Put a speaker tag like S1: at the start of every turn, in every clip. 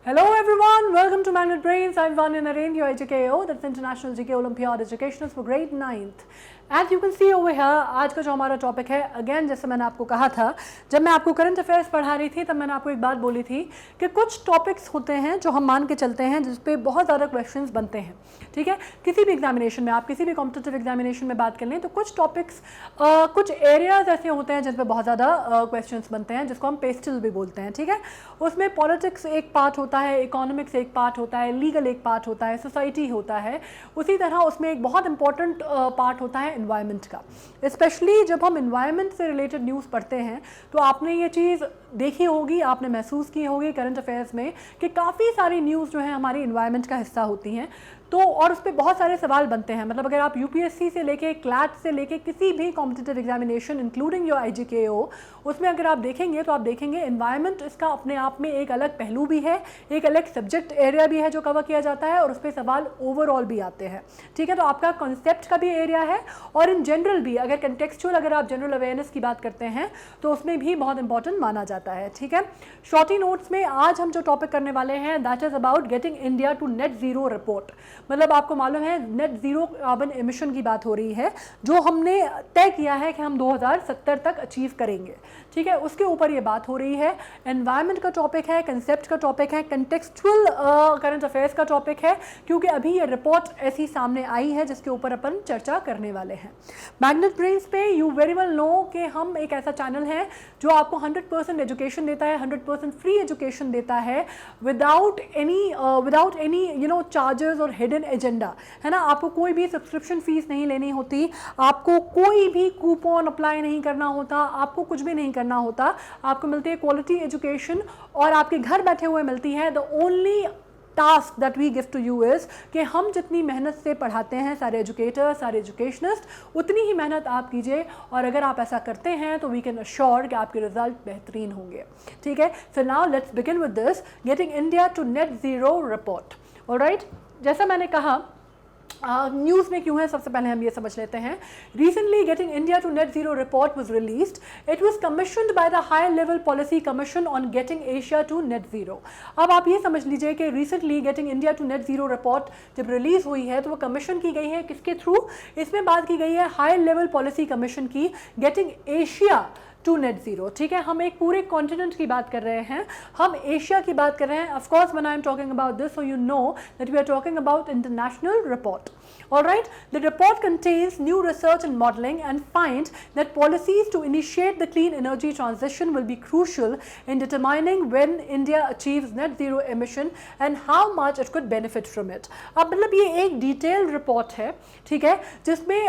S1: Hello everyone, welcome to Magnet Brains. I'm Vanya Naren, your HKO, that's International GK Olympiad Educationals for grade 9th. As you can see over here, आज का जो हमारा topic है, again जैसे मैंने आपको कहा था, जब मैं आपको करंट अफेयर्स पढ़ा रही थी तब मैंने आपको एक बात बोली थी कि कुछ टॉपिक्स होते हैं जो हम मान के चलते हैं जिस पे बहुत ज़्यादा क्वेश्चंस बनते हैं, ठीक है। किसी भी एग्जामिनेशन में, आप किसी भी कॉम्पिटिटिव एग्जामिनेशन में बात कर लें तो कुछ टॉपिक्स, कुछ एरियाज ऐसे होते हैं जिन पे बहुत ज़्यादा क्वेश्चंस बनते हैं, जिसको हम पेस्टल भी बोलते हैं, ठीक है। उसमें पॉलिटिक्स एक पार्ट होता है, इकोनॉमिक्स एक पार्ट होता है, लीगल एक पार्ट होता है, सोसाइटी होता है। उसी तरह उसमें एक बहुत इंपॉर्टेंट पार्ट होता है एनवायरनमेंट का। स्पेशली जब हम एनवायरनमेंट से रिलेटेड न्यूज़ पढ़ते हैं तो आपने ये चीज़ देखी होगी, आपने महसूस की होगी करंट अफेयर्स में कि काफ़ी सारी न्यूज़ जो है हमारी एनवायरनमेंट का हिस्सा होती हैं। तो और उस पर बहुत सारे सवाल बनते हैं। मतलब अगर आप यूपीएससी से लेके क्लैट से लेके किसी भी कॉम्पिटिटिव एग्जामिनेशन इंक्लूडिंग योर आईजीकेओ, उसमें अगर आप देखेंगे तो आप देखेंगे एनवायरनमेंट इसका अपने आप में एक अलग पहलू भी है, एक अलग सब्जेक्ट एरिया भी है जो कवर किया जाता है, और उस पर सवाल ओवरऑल भी आते हैं, ठीक है। तो आपका कॉन्सेप्ट का भी एरिया है और इन जनरल भी, अगर कंटेक्चुअल, अगर आप जनरल अवेयरनेस की बात करते हैं तो उसमें भी बहुत इंपॉर्टेंट माना जाता है, ठीक है। शॉर्टी नोट्स में आज हम जो टॉपिक करने वाले हैं that is about getting India to net zero report. मतलब आपको मालूम है नेट जीरो कार्बन एमिशन की बात हो रही है जो हमने तय किया है कि हम 2070 तक अचीव करेंगे, ठीक है। उसके ऊपर ये बात हो रही है। एनवायरनमेंट का टॉपिक है, कंसेप्ट का टॉपिक है, कंटेक्सचुअल करंट अफेयर्स का टॉपिक है, क्योंकि अभी ये रिपोर्ट ऐसी सामने आई है जिसके ऊपर अपन चर्चा करने वाले हैं। मैग्नेट ब्रेन्स पे यू वेरी वेल नो कि हम एक ऐसा चैनल है जो आपको 100% एजुकेशन देता है, 100% फ्री एजुकेशन देता है, विदाउट एनी चार्जेस और हिडन एजेंडा, है ना। आपको कोई भी सब्सक्रिप्शन फीस नहीं लेनी होती, आपको कोई भी कूपन अप्लाई नहीं करना होता, आपको कुछ भी नहीं करना होता। आपको मिलती है क्वालिटी एजुकेशन और आपके घर बैठे हुए मिलती है। The only task that we give to you is कि हम जितनी मेहनत से पढ़ाते हैं सारे एजुकेटर, सारे एजुकेशनिस्ट, उतनी ही मेहनत आप कीजिए, और अगर आप ऐसा करते हैं तो वी कैन अश्योर कि आपके रिजल्ट बेहतरीन होंगे, ठीक है। So now let's begin with this getting India to net zero report. Alright, जैसा मैंने कहा न्यूज़ में क्यों है, सबसे पहले हम ये समझ लेते हैं। Recently getting India to net zero report was released. It was commissioned by the high level policy commission on getting Asia to net zero. अब आप ये समझ लीजिए कि recently getting India to net zero report जब release हुई है तो वो कमीशन की गई है किसके थ्रू? इसमें बात की गई है हाई लेवल पॉलिसी कमीशन की, getting Asia to net zero, ठीक है। हम एक पूरे कॉन्टिनेंट की बात कर रहे हैं, हम एशिया की बात कर रहे हैं। Of course when I am talking about this, so you know that we are talking about international report. Alright, the report contains new research and modeling and finds that policies to initiate the clean energy transition will be crucial in determining when India achieves net zero emission and how much it could benefit from it. अब मतलब ये एक detailed report है, ठीक है, जिसमें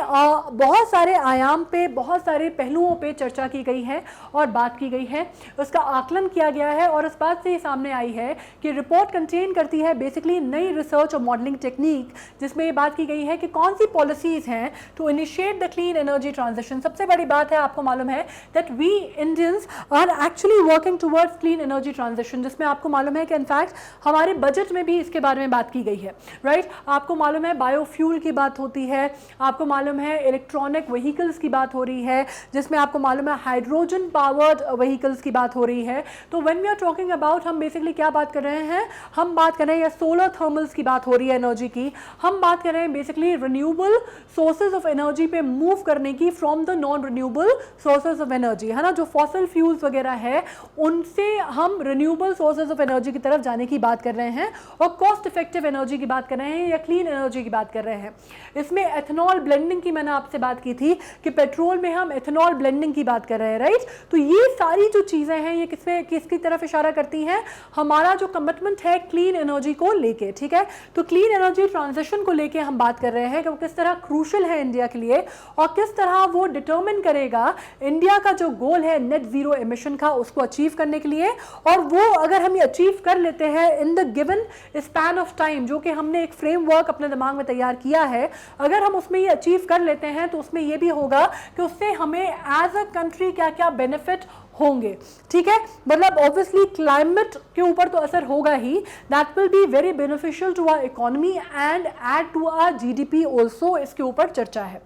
S1: बहुत सारे आयाम पे, बहुत सारे पहलुओं पे चर्चा की गई है और बात की गई है, उसका आकलन किया गया है, और इस बात से ये सामने आई है कि रिपोर्ट कंटेन करती है बेसिकली नई रिसर्च और मॉडलिंग टेक्निक, जिसमें ये बात की गई है कि कौन सी पॉलिसीज हैं to initiate the clean energy transition. सबसे बड़ी बात है, आपको मालूम है that we Indians are actually working towards clean energy transition, जिसमें आपको मालूम है कि इनफैक्ट हमारे बजट में भी इसके बारे में बात की गई है, राइट। आपको मालूम है बायोफ्यूल की बात होती है, आपको मालूम है इलेक्ट्रॉनिक व्हीकल्स की बात हो रही है, जिसमें आपको मालूम है हाइड्रोजन पावर्ड व्हीकल्स की बात हो रही है। तो when we are talking about, हम बेसिकली क्या बात कर रहे हैं, हम बात कर रहे हैं सोलर थर्मल्स की बात हो रही है एनर्जी की, हम बात कर रहे हैं basically renewable sources of energy पे मूव करने की from the non renewable sources of energy, है ना। जो फॉसिल फ्यूल्स वगैरह है उनसे हम रिन्यूएबल सोर्सेज ऑफ एनर्जी की तरफ जाने की बात कर रहे हैं, और कॉस्ट इफेक्टिव एनर्जी की बात कर रहे हैं या क्लीन एनर्जी की बात कर रहे हैं। इसमें एथेनॉल ब्लेंडिंग की मैंने आपसे बात की थी कि पेट्रोल में हम एथेनॉल ब्लेंडिंग की बात कर रहे हैं, राइट। तो ये सारी जो चीजें हैं ये किसकी तरफ इशारा करती हैं? हमारा जो कमिटमेंट है क्लीन एनर्जी को लेके, ठीक है। तो क्लीन एनर्जी ट्रांजिशन को लेके हम बात कर रहे हैं कि वो किस तरह क्रूशल है इंडिया के लिए, और किस तरह वो डिटरमिन करेगा इंडिया का जो गोल है नेट जीरो एमिशन का, उसको अचीव करने के लिए। और वो अगर हम ये अचीव कर लेते हैं in the given span of time, जो कि हमने एक फ्रेमवर्क अपने दिमाग में तैयार किया है, अगर हम उसमें ये अचीव कर लेते हैं तो उसमें ये भी होगा कि उससे हमें एज अ कंट्री क्या क्या बेनिफिट होंगे, ठीक है। मतलब ऑब्वियसली क्लाइमेट के ऊपर तो असर होगा ही, that will be very beneficial to our economy and add to our GDP also, इसके ऊपर चर्चा है।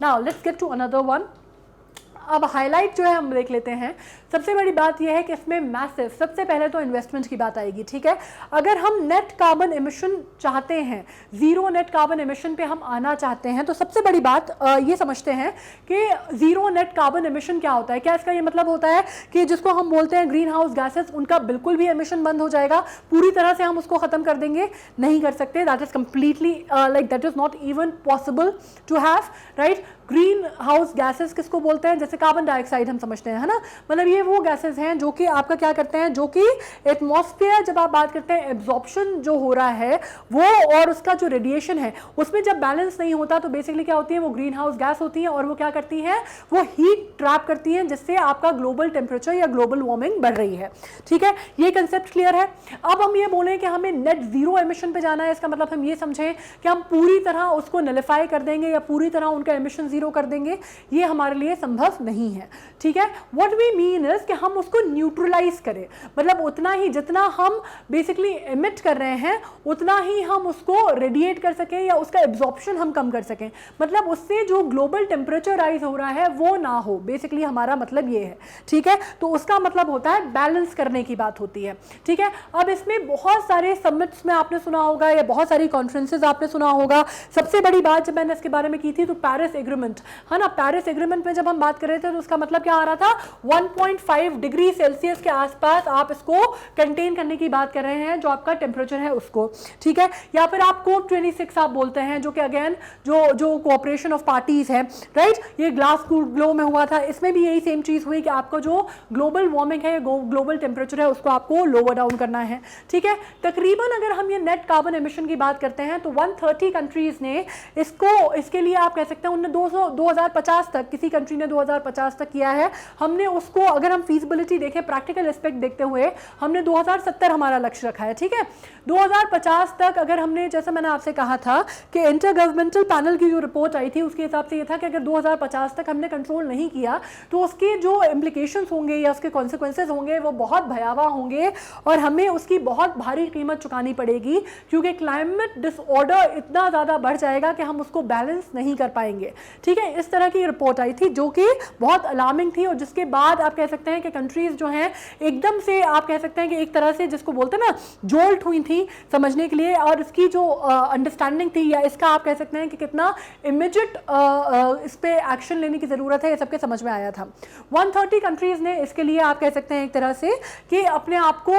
S1: Now let's get to another one. अब हाईलाइट जो है हम देख लेते हैं। सबसे बड़ी बात यह है कि इसमें मैसिव, सबसे पहले तो इन्वेस्टमेंट की बात आएगी, ठीक है। अगर हम नेट कार्बन एमिशन चाहते हैं, जीरो नेट कार्बन एमिशन पे हम आना चाहते हैं, तो सबसे बड़ी बात ये समझते हैं कि जीरो नेट कार्बन एमिशन क्या होता है। क्या इसका ये मतलब होता है कि जिसको हम बोलते हैं ग्रीन हाउस गैसेस, उनका बिल्कुल भी एमिशन बंद हो जाएगा, पूरी तरह से हम उसको खत्म कर देंगे? नहीं कर सकते। That is completely like that is not even possible to have, right. Greenhouse gases किसको बोलते हैं? जैसे कार्बन डाइऑक्साइड हम समझते हैं, है ना, मतलब ये वो गैसेस हैं जो कि आपका क्या करते हैं, जो कि एटमॉस्फेयर, जब आप बात करते हैं एब्जॉर्प्शन जो हो रहा है वो, और उसका जो रेडिएशन है उसमें जब बैलेंस नहीं होता तो बेसिकली क्या होती है, वो ग्रीन हाउस गैस होती है और वो क्या करती है, वो हीट ट्रैप करती है, जिससे आपका ग्लोबल टेम्परेचर या ग्लोबल वार्मिंग बढ़ रही है, ठीक है। ये कंसेप्ट क्लियर है। अब हम ये बोलें कि हमें नेट जीरो एमिशन पे जाना है, इसका मतलब हम ये समझें कि हम पूरी तरह उसको नलिफाई कर देंगे या पूरी तरह उनका एमिशन जीरो कर देंगे, ये हमारे लिए संभव नहीं है, ठीक है। व्हाट वी मीन इज कि हम उसको न्यूट्रलाइज करें, मतलब उतना ही जितना हम बेसिकली एमिट कर रहे हैं उतना ही हम उसको रेडिएट कर सकें या उसका एब्जॉर्प्शन हम कम कर सकें, मतलब उससे जो ग्लोबल टेम्परेचर राइज हो रहा है वो ना हो, बेसिकली हमारा मतलब ये है, ठीक है। तो उसका मतलब होता है बैलेंस करने की बात होती है, ठीक है। अब इसमें बहुत सारे समिट्स में आपने सुना होगा या बहुत सारी कॉन्फ्रेंसेज आपने सुना होगा। सबसे बड़ी बात जब मैंने इसके बारे में की थी तो पेरिस एग्रीमेंट, है ना, पेरिस एग्रीमेंट में जब हम बात कर रहे थे तो उसका मतलब क्या आ रहा था, 1.5 डिग्री सेल्सियस के आसपास आप इसको कंटेन करने की बात कर रहे हैं, जो आपका टेम्परेचर है उसको, ठीक है। या फिर आप COP26 आप बोलते हैं, जो कि अगेन जो कोऑपरेशन ऑफ पार्टीज है, राइट। ये ग्लासगो में हुआ था, इसमें भी यही सेम चीज हुई कि आपको जो ग्लोबल वार्मिंग है, ग्लोबल टेम्परेचर है, उसको आपको लोअर डाउन करना है, ठीक है। तकरीबन अगर हम ये नेट कार्बन एमिशन की बात करते हैं तो 130 कंट्रीज ने इसके लिए आप कह सकते हैं उन्होंने 2050 तक, किसी कंट्री ने 2050 तक किया है, हमने उसको अगर हम फीजिबिलिटी देखें, प्रैक्टिकल एस्पेक्ट देखते हुए हमने 2070 हमारा लक्ष्य रखा है, ठीक है। 2050 तक अगर हमने, जैसा मैंने आपसे कहा था कि इंटर गवर्नमेंटल पैनल की जो रिपोर्ट आई थी उसके हिसाब से ये था कि अगर 2050 तक हमने कंट्रोल नहीं किया तो उसके जो इम्प्लीकेशंस होंगे या उसके कॉन्सिक्वेंसेज होंगे वो बहुत भयावह होंगे और हमें उसकी बहुत भारी कीमत चुकानी पड़ेगी, क्योंकि क्लाइमेट डिसऑर्डर इतना ज़्यादा बढ़ जाएगा कि हम उसको बैलेंस नहीं कर पाएंगे, ठीक है। इस तरह की रिपोर्ट आई थी जो कि बहुत अलार्मिंग थी और जिसके बाद आप कह सकते हैं कि कंट्रीज जो हैं एकदम से आप कह सकते हैं कि एक तरह से जिसको बोलते हैं ना जोल्ट हुई थी समझने के लिए, और इसकी जो अंडरस्टैंडिंग थी या इसका आप कह सकते हैं कि कितना इमीडिएट इस पे एक्शन लेने की ज़रूरत है, ये सबके समझ में आया था। 130 कंट्रीज़ ने इसके लिए आप कह सकते हैं एक तरह से कि अपने आप को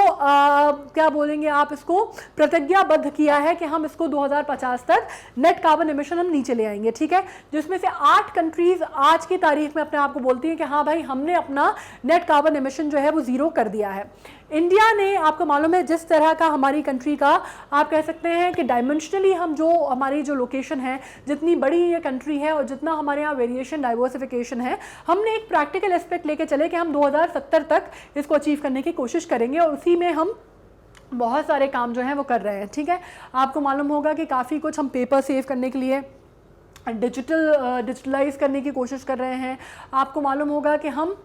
S1: क्या बोलेंगे आप, इसको प्रतिज्ञाबद्ध किया है कि हम इसको 2050 तक नेट कार्बन एमिशन हम नीचे ले आएंगे, ठीक है। जिसमें से 8 कंट्रीज़ आज की तारीख में अपने आप को बोलती हैं कि हाँ भाई हमने अपना नेट कार्बन एमिशन जो है वो ज़ीरो कर दिया है। इंडिया ने, आपको मालूम है जिस तरह का हमारी कंट्री का आप कह सकते हैं कि डायमेंशनली हम जो हमारी जो लोकेशन है, जितनी बड़ी ये कंट्री है और जितना हमारे यहाँ वेरिएशन डाइवर्सिफिकेशन है, हमने एक प्रैक्टिकल एस्पेक्ट लेके चले कि हम 2070 तक इसको अचीव करने की कोशिश करेंगे और उसी में हम बहुत सारे काम जो हैं वो कर रहे हैं, ठीक है। आपको मालूम होगा कि काफ़ी कुछ हम पेपर सेव करने के लिए डिजिटलाइज करने की कोशिश कर रहे हैं। आपको मालूम होगा कि हम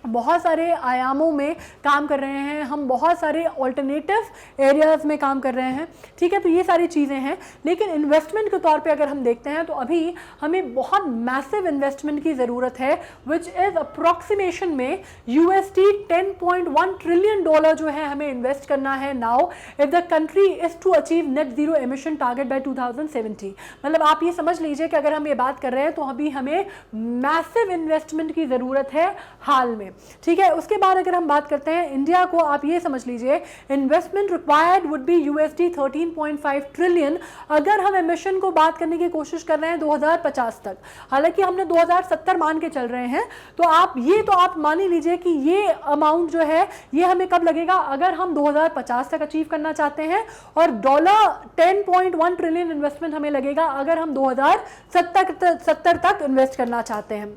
S1: बहुत सारे आयामों में काम कर रहे हैं, हम बहुत सारे ऑल्टरनेटिव एरियाज़ में काम कर रहे हैं, ठीक है। तो ये सारी चीज़ें हैं, लेकिन इन्वेस्टमेंट के तौर पे अगर हम देखते हैं तो अभी हमें बहुत मैसिव इन्वेस्टमेंट की ज़रूरत है, विच इज़ अप्रॉक्सीमेशन में USD 10.1 ट्रिलियन डॉलर जो है हमें इन्वेस्ट करना है now if the country is to achieve net zero emission target by 2070। मतलब आप ये समझ लीजिए कि अगर हम ये बात कर रहे हैं तो अभी हमें मैसिव इन्वेस्टमेंट की ज़रूरत है हाल में, ठीक है। उसके बाद अगर हम बात करते हैं इंडिया को, आप ये समझ लीजिए investment required would be USD 13.5 trillion अगर हम एमिशन को बात करने की कोशिश कर रहे हैं 2050 तक। हालांकि हमने 2070 मान के चल रहे हैं, तो आप मान ही लीजिए कि ये अमाउंट जो है ये हमें कब लगेगा, अगर हम 2050 तक अचीव करना चाहते हैं, और $10.1 ट्रिलियन इन्वेस्टमेंट हमें लगेगा अगर हम 2070 तक इन्वेस्ट करना चाहते हैं,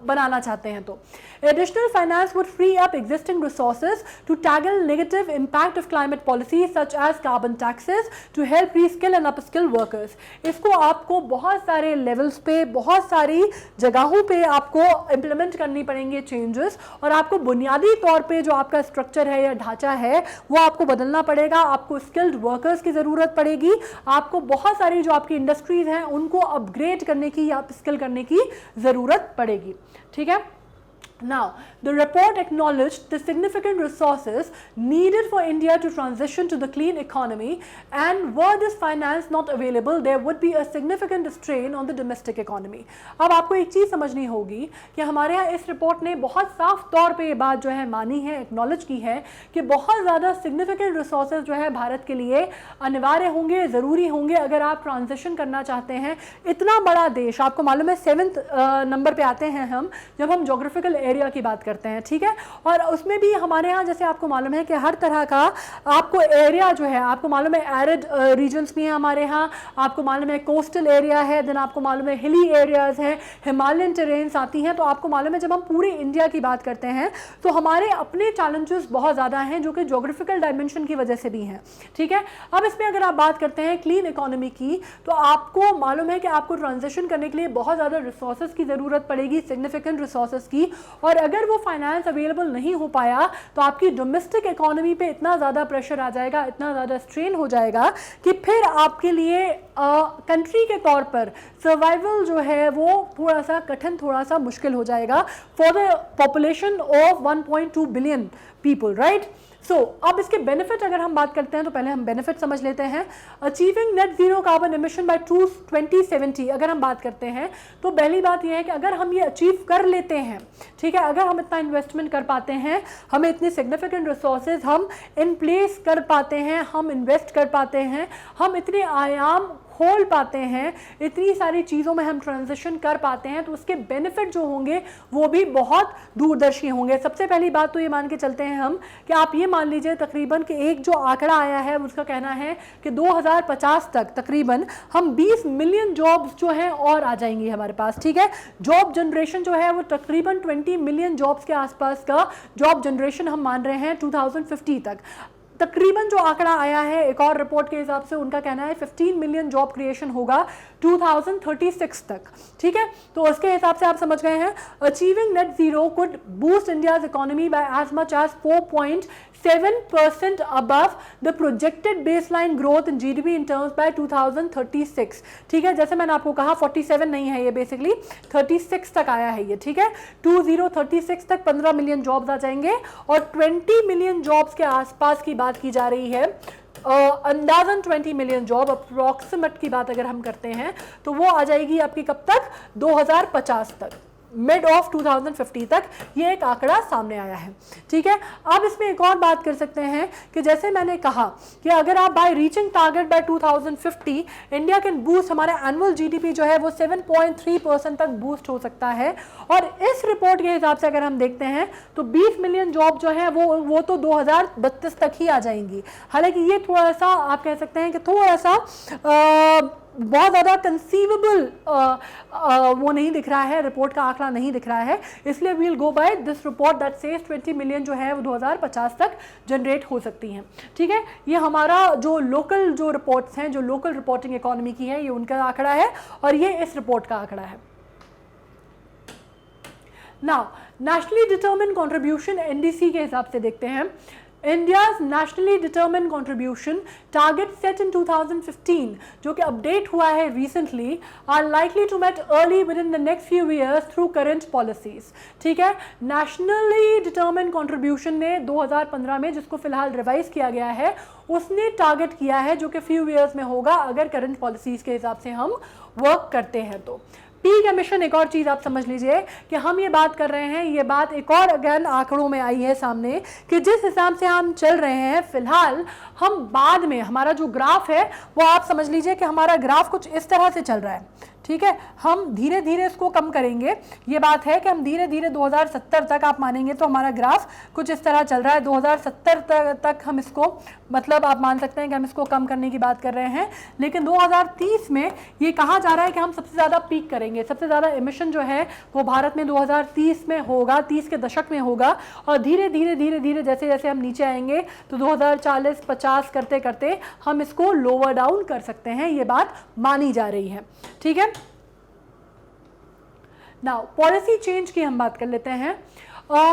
S1: बनाना चाहते हैं। तो additional finance would free up existing resources to tackle negative impact of climate policies such as carbon taxes to help reskill and upskill workers। इसको आपको बहुत सारे लेवल्स पे, बहुत सारी जगहों पे आपको इम्प्लीमेंट करनी पड़ेंगे चेंजेस, और आपको बुनियादी तौर पे जो आपका स्ट्रक्चर है या ढांचा है वो आपको बदलना पड़ेगा। आपको स्किल्ड वर्कर्स की ज़रूरत पड़ेगी, आपको बहुत सारी जो आपकी इंडस्ट्रीज़ हैं उनको अपग्रेड करने की या अपस्किल करने की ज़रूरत पड़ेगी, ठीक है। Now, the report acknowledged the significant resources needed for India to transition to the clean economy, and were this finance not available, there would be a significant strain on the domestic economy. अब आपको एक चीज़ समझनी होगी कि हमारे यहाँ इस report ने बहुत साफ तौर पे ये बात जो है मानी है, एक्नॉलेज की है कि बहुत ज़्यादा सिग्निफिकेंट रिसोर्सेज जो है भारत के लिए अनिवार्य होंगे, ज़रूरी होंगे अगर आप ट्रांजिशन करना चाहते हैं। इतना बड़ा देश, आपको मालूम है 7th नंबर पे आते हैं हम जब हम जोग्राफिकल एरिया की बात करते हैं, ठीक है। और उसमें भी हमारे यहाँ जैसे आपको मालूम है कि हर तरह का आपको एरिया जो है, आपको मालूम है एरिड रीजन्स भी हैं हमारे यहाँ, आपको मालूम है कोस्टल एरिया है, देन आपको मालूम है हिली एरियाज हैं, हिमालयन टेरेन्स आती हैं। तो आपको मालूम है जब हम पूरे इंडिया की बात करते हैं तो हमारे अपने चैलेंजेस बहुत ज़्यादा हैं जो कि जोग्राफिकल डायमेंशन की वजह से भी हैं, ठीक है। अब इसमें अगर आप बात करते हैं क्लीन इकोनॉमी की, तो आपको मालूम है कि आपको ट्रांजिशन करने के लिए बहुत ज़्यादा रिसोर्सेज की ज़रूरत पड़ेगी, सिग्निफिकेंट रिसोर्सेज की, और अगर वो फाइनेंस अवेलेबल नहीं हो पाया तो आपकी डोमेस्टिक इकोनॉमी पे इतना ज़्यादा प्रेशर आ जाएगा, इतना ज़्यादा स्ट्रेन हो जाएगा कि फिर आपके लिए कंट्री के तौर पर सर्वाइवल जो है वो थोड़ा सा कठिन, थोड़ा सा मुश्किल हो जाएगा for the population of 1.2 billion people, right. So अब इसके बेनिफिट अगर हम बात करते हैं तो पहले हम बेनिफिट समझ लेते हैं। Achieving net zero carbon emission by 2070 अगर हम बात करते हैं तो पहली बात यह है कि अगर हम ये अचीव कर लेते हैं, ठीक है, अगर हम इतना इन्वेस्टमेंट कर पाते हैं, हमें इतने सिग्निफिकेंट रिसोर्सेज हम इन प्लेस कर पाते हैं, हम इन्वेस्ट कर पाते हैं, हम इतने आयाम खोल पाते हैं, इतनी सारी चीज़ों में हम ट्रांजिशन कर पाते हैं, तो उसके बेनिफिट जो होंगे वो भी बहुत दूरदर्शी होंगे। सबसे पहली बात तो ये मान के चलते हैं हम कि आप ये मान लीजिए तकरीबन कि एक जो आंकड़ा आया है उसका कहना है कि 2050 तक तकरीबन हम 20 मिलियन जॉब्स जो हैं और आ जाएंगी हमारे पास, ठीक है। जॉब जनरेशन जो है वो तकरीबन 20 मिलियन जॉब्स के आसपास का जॉब जनरेशन हम मान रहे हैं 2050 तक। तकरीबन जो आंकड़ा आया है एक और रिपोर्ट के हिसाब से उनका कहना है 15 मिलियन जॉब क्रिएशन होगा 2036 तक, ठीक है। तो उसके हिसाब से आप समझ गए हैं achieving net zero could boost India's economy by as much as 4.7% above the projected baseline growth in GDP in terms by 2036, ठीक है। जैसे मैंने आपको कहा 47 नहीं है ये, बेसिकली 36 तक आया है ये, ठीक है। 2036 तक 15 मिलियन जॉब्स आ जाएंगे और 20 मिलियन जॉब्स के आसपास की बात की जा रही है। अंदाजन 20 मिलियन जॉब अप्रॉक्सीमेट की बात अगर हम करते हैं तो वो आ जाएगी आपकी कब तक, 2050 तक, मिड ऑफ 2050 तक ये एक आंकड़ा सामने आया है, ठीक है। अब इसमें एक और बात कर सकते हैं कि जैसे मैंने कहा कि अगर आप by reaching target by 2050 India can boost, हमारा एनुअल जीडीपी जो है वो 7.3% तक बूस्ट हो सकता है। और इस रिपोर्ट के हिसाब से अगर हम देखते हैं तो 20 मिलियन जॉब जो है वो तो 2032 तक ही आ जाएंगी। हालांकि ये थोड़ा सा आप कह सकते हैं कि थोड़ा सा बहुत ज़्यादा कंसीवेबल वो नहीं दिख रहा है, रिपोर्ट का आंकड़ा नहीं दिख रहा है, इसलिए we'll go by this report that says 20 million जो है वो 2050 तक जनरेट हो सकती हैं, ठीक है। ये हमारा जो लोकल जो रिपोर्ट्स हैं, जो लोकल रिपोर्टिंग इकोनॉमी की है, ये उनका आंकड़ा है और ये इस रिपोर्ट का आंकड़ा है। Now nationally determined contribution NDC के हिसाब से देखते हैं। India's nationally determined contribution target set in 2015 जो कि अपडेट हुआ है recently are likely to met early within the next few years through current policies, ठीक है। nationally determined contribution ने 2015 में, जिसको फिलहाल रिवाइज किया गया है, उसने टारगेट किया है जो कि फ्यू ईयर्स में होगा अगर करंट पॉलिसीज के हिसाब से हम वर्क करते हैं तो। पीक एमिशन, एक और चीज़ आप समझ लीजिए कि हम ये बात कर रहे हैं, ये बात एक और अगेन आंकड़ों में आई है सामने कि जिस हिसाब से हम चल रहे हैं फिलहाल, हम बाद में हमारा जो ग्राफ है वो आप समझ लीजिए कि हमारा ग्राफ कुछ इस तरह से चल रहा है, ठीक है। हम धीरे धीरे इसको कम करेंगे, ये बात है कि हम धीरे धीरे 2070 तक आप मानेंगे तो हमारा ग्राफ कुछ इस तरह चल रहा है। 2070 तक हम इसको, मतलब आप मान सकते हैं कि हम इसको कम करने की बात कर रहे हैं, लेकिन 2030 में ये कहा जा रहा है कि हम सबसे ज़्यादा पीक करेंगे, सबसे ज़्यादा एमिशन जो है वो भारत में 2030 में होगा, 30 के दशक में होगा, और धीरे धीरे धीरे धीरे जैसे जैसे हम नीचे आएंगे तो 2040-50 करते करते हम इसको लोअर डाउन कर सकते हैं, ये बात मानी जा रही है, ठीक है। नाउ पॉलिसी चेंज की हम बात कर लेते हैं।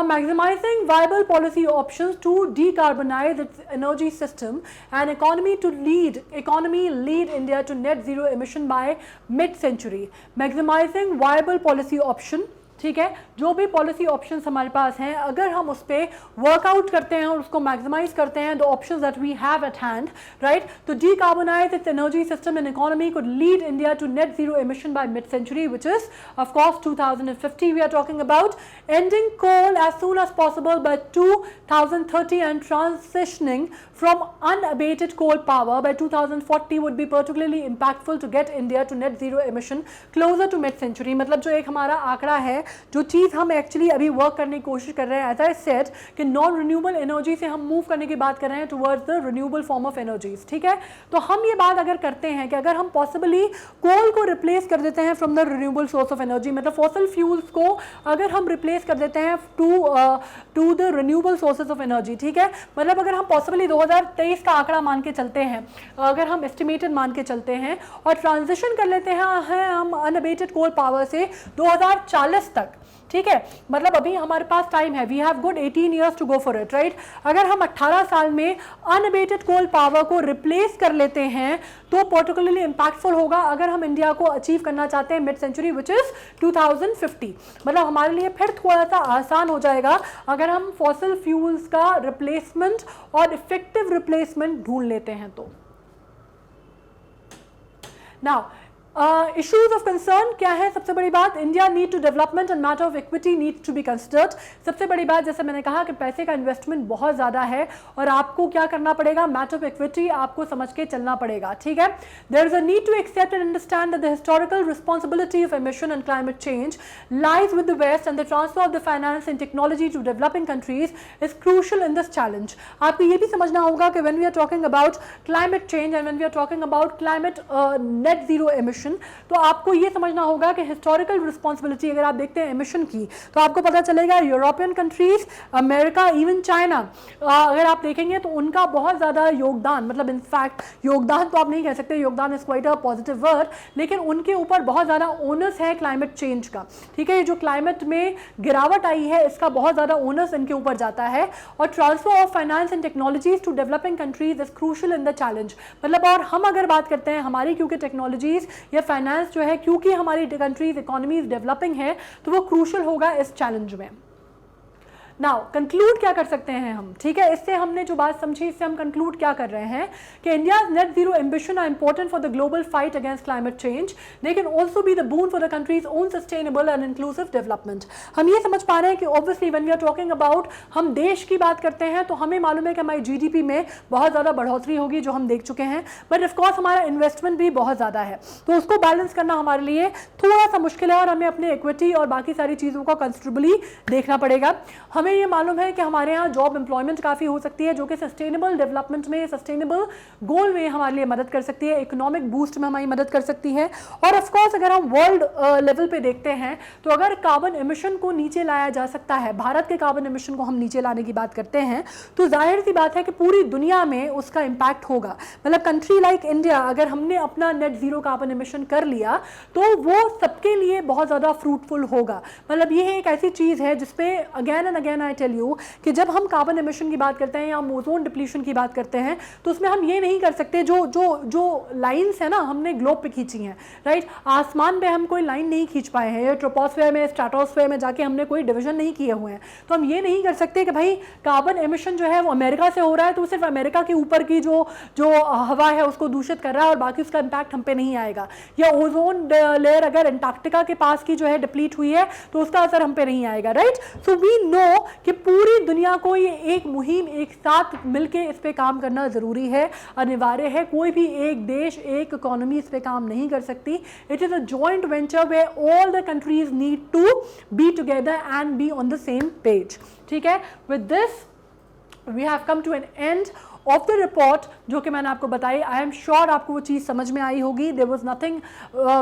S1: Maximizing viable policy options to decarbonize its energy system and economy lead India to net zero emission by mid-century. Maximizing viable policy option, ठीक है, जो भी पॉलिसी ऑप्शंस हमारे पास हैं, अगर हम उस पर वर्कआउट करते हैं और उसको मैक्सिमाइज करते हैं, the options that we have at hand, right, तो decarbonize its energy system and economy could lead India to net zero emission by mid-century, which is of course 2050 we are talking about, ending coal as soon as possible by 2030 and transitioning from unabated coal power by 2040 would be particularly impactful to get India to net zero emission closer to mid-century। मतलब जो एक हमारा आंकड़ा है, जो चीज़ हम actually अभी work करने की कोशिश कर रहे हैं, एज आई सेड कि नॉन रिन्यूएबल एनर्जी से हम मूव करने की बात कर रहे हैं towards the renewable form of energies. ठीक है, तो हम ये बात अगर करते हैं कि अगर हम पॉसिबली कोल को रिप्लेस कर देते हैं from the renewable source of energy, मतलब फॉसिल फ्यूल्स को अगर हम रिप्लेस कर देते हैं to the renewable sources of energy, ठीक है, मतलब अगर हम पॉसिबली 2023 का आंकड़ा मान के चलते हैं, अगर हम एस्टिमेटेड मान के चलते हैं और ट्रांजिशन कर लेते हैं हम अनअबेटेड कोल पावर से 2040 तक, ठीक है, मतलब अभी हमारे पास टाइम है, we have good 18 years to go for it, right. अगर हम 18 साल में अनअबेटेड कोल पावर को रिप्लेस कर लेते हैं तो पर्टिकुलरली इंपैक्टफुल होगा अगर हम इंडिया को अचीव करना चाहते हैं मिड सेंचुरी विच इज 2050। मतलब हमारे लिए फिर थोड़ा सा आसान हो जाएगा अगर हम फॉसिल फ्यूल्स का रिप्लेसमेंट और इफेक्टिव रिप्लेसमेंट ढूंढ लेते हैं तो। नाउ इश्यूज ऑफ कंसर्न क्या है? सबसे बड़ी बात, India need to development and matter of equity need to be considered. सबसे बड़ी बात, जैसे मैंने कहा कि पैसे का इन्वेस्टमेंट बहुत ज़्यादा है और आपको क्या करना पड़ेगा, मैटर ऑफ इक्विटी आपको समझ के चलना पड़ेगा, ठीक है। There is a need to accept and understand that the historical responsibility of emission and climate change lies with the west and the transfer of the finance and technology to developing countries is crucial in this challenge. आपको ये भी समझना होगा कि when we are talking about climate change and when we are talking about climate net zero emission, तो आपको ये समझना होगा कि हिस्टोरिकल रिस्पॉन्सिबिलिटी अगर आप देखते हैं एमिशन की, तो आपको पता चलेगा European countries, America, even China, अगर आप देखेंगे तो उनका बहुत ज़्यादा योगदान, मतलब इनफैक्ट योगदान तो आप नहीं कह सकते, योगदान is quite a positive word, लेकिन उनके ऊपर बहुत ज़्यादा ओनस है क्लाइमेट चेंज का, ठीक है। ये जो क्लाइमेट में गिरावट आई है इसका बहुत ज़्यादा ओनस इनके ऊपर जाता है। और transfer of finance and technologies to developing countries is crucial in the challenge. मतलब और हम अगर बात करते हैं हमारी, क्योंकि टेक्नोलॉजीज या फाइनेंस जो है, क्योंकि हमारी कंट्रीज इकोनॉमीज डेवलपिंग है, तो वो क्रूशियल होगा इस चैलेंज में। नाउ कंक्लूड क्या कर सकते हैं हम, ठीक है, इससे हमने जो बात समझी इससे हम कंक्लूड क्या कर रहे हैं कि India's net zero ambition are important for the global fight against climate change, they can also be the boon for the country's own sustainable and inclusive development. हम ये समझ पा रहे हैं कि obviously when we are talking about, हम देश की बात करते हैं तो हमें मालूम है कि हमारी जीडीपी में बहुत ज़्यादा बढ़ोतरी होगी जो हम देख चुके हैं, बट ऑफकोर्स हमारा इन्वेस्टमेंट भी बहुत ज़्यादा है, तो उसको बैलेंस करना हमारे लिए थोड़ा सा मुश्किल है और हमें अपने इक्विटी और बाकी सारी चीज़ों को कंसिडरेबली देखना पड़ेगा। हमें ये मालूम है कि हमारे यहाँ जॉब एम्प्लॉयमेंट काफ़ी हो सकती है जो कि सस्टेनेबल डेवलपमेंट में, सस्टेनेबल गोल में हमारे लिए मदद कर सकती है, इकोनॉमिक बूस्ट में हमारी मदद कर सकती है। और ऑफ कोर्स अगर हम वर्ल्ड लेवल पे देखते हैं तो अगर कार्बन एमिशन को नीचे लाया जा सकता है, भारत के कार्बन एमिशन को हम नीचे लाने की बात करते हैं, तो जाहिर सी बात है कि पूरी दुनिया में उसका इम्पैक्ट होगा। मतलब कंट्री लाइक इंडिया, अगर हमने अपना नेट जीरो कार्बन एमिशन कर लिया तो वो सबके लिए बहुत ज़्यादा फ्रूटफुल होगा। मतलब ये एक ऐसी चीज़ है जिसपे again and again I tell you कि जब हम कार्बन एमिशन की बात करते हैं या ओजोन डिप्लीशन की बात करते हैं तो उसमें हम ये नहीं कर सकते, जो लाइंस है ना हमने ग्लोब पे खींची हैं, राइट, आसमान पे हम कोई लाइन नहीं खींच पाए हैं, या ट्रोपोस्फेयर में, स्ट्रेटोस्फेयर में जाके हमने कोई डिवीजन नहीं किए हुए हैं, तो हम ये नहीं कर सकते कि भाई कार्बन एमिशन जो है वो अमेरिका से हो रहा है तो सिर्फ अमेरिका के ऊपर की जो हवा है उसको दूषित कर रहा है और बाकी उसका इम्पैक्ट हम पे नहीं आएगा, या ओजोन लेयर अगर अंटार्कटिका के पास की जो है डिप्लीट हुई है तो उसका असर हम पे नहीं आएगा, राइट। सो वी नो कि पूरी दुनिया को ये एक मुहिम एक साथ मिलके इस पे काम करना ज़रूरी है, अनिवार्य है। कोई भी एक देश, एक इकोनॉमी इस पे काम नहीं कर सकती। It is a joint venture where all the countries need to be together and be on the same page, ठीक है। With this we have come to an end of the report जो कि मैंने आपको बताई। आई एम श्योर आपको वो चीज़ समझ में आई होगी। There was nothing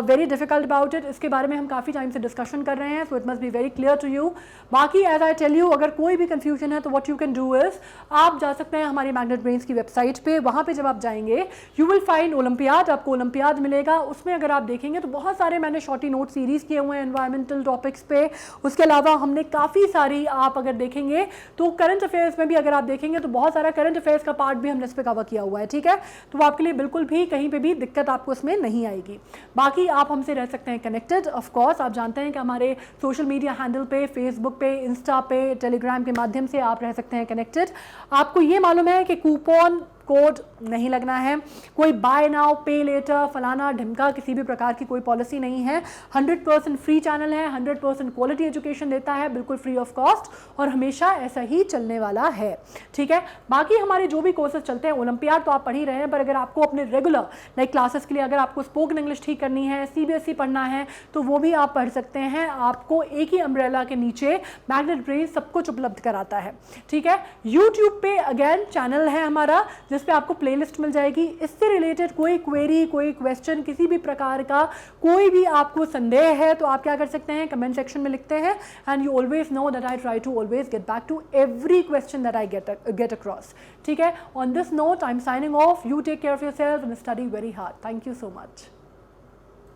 S1: very difficult about it. इसके बारे में हम काफ़ी टाइम से डिस्कशन कर रहे हैं, so it must be very clear to you. बाकी एज आई टेल यू, अगर कोई भी कंफ्यूजन है तो what you can do is आप जा सकते हैं हमारी मैग्नेट ब्रेन्स की वेबसाइट पे। वहाँ पे जब आप जाएंगे यू विल फाइंड ओलंपियाड, आपको ओलंपियाड मिलेगा। उसमें अगर आप देखेंगे तो बहुत सारे मैंने शॉर्टी नोट सीरीज़ किए हुए हैं एनवायरमेंटल टॉपिक्स पे। उसके अलावा हमने काफ़ी सारी, आप अगर देखेंगे तो करंट अफेयर्स में भी अगर आप देखेंगे तो बहुत सारा करंट अफेयर्स का पार्ट भी हमने इस पर कवर किया हुआ है, ठीक है। तो वो आपके लिए बिल्कुल भी कहीं पे भी दिक्कत आपको इसमें नहीं आएगी। बाकी आप हमसे रह सकते हैं कनेक्टेड, ऑफ कोर्स आप जानते हैं कि हमारे सोशल मीडिया हैंडल पे, फेसबुक पे, इंस्टा पे, टेलीग्राम के माध्यम से आप रह सकते हैं कनेक्टेड। आपको ये मालूम है कि कूपन कोड नहीं लगना है, कोई बाय नाउ पे लेटर फलाना ढिमका किसी भी प्रकार की कोई पॉलिसी नहीं है। 100% फ्री चैनल है, 100% क्वालिटी एजुकेशन देता है, बिल्कुल फ्री ऑफ कॉस्ट, और हमेशा ऐसा ही चलने वाला है, ठीक है। बाकी हमारे जो भी कोर्सेज चलते हैं, ओलंपियाड तो आप पढ़ ही रहे हैं, पर अगर आपको अपने रेगुलर लाइक क्लासेस के लिए अगर आपको स्पोकन इंग्लिश ठीक करनी है, CBSE पढ़ना है, तो वो भी आप पढ़ सकते हैं। आपको एक ही अम्ब्रेला के नीचे मैग्नेट ब्रेन सब कुछ उपलब्ध कराता है, ठीक है। यूट्यूब पे अगेन चैनल है हमारा जिस पे आपको प्लेलिस्ट मिल जाएगी। इससे रिलेटेड कोई क्वेरी, कोई क्वेश्चन, किसी भी प्रकार का कोई भी आपको संदेह है तो आप क्या कर सकते हैं, कमेंट सेक्शन में लिखते हैं, and you always know that I try to always get back to every question that I get across, ठीक है। On this note I am signing off, you take care of yourself and study very hard. Thank you so much.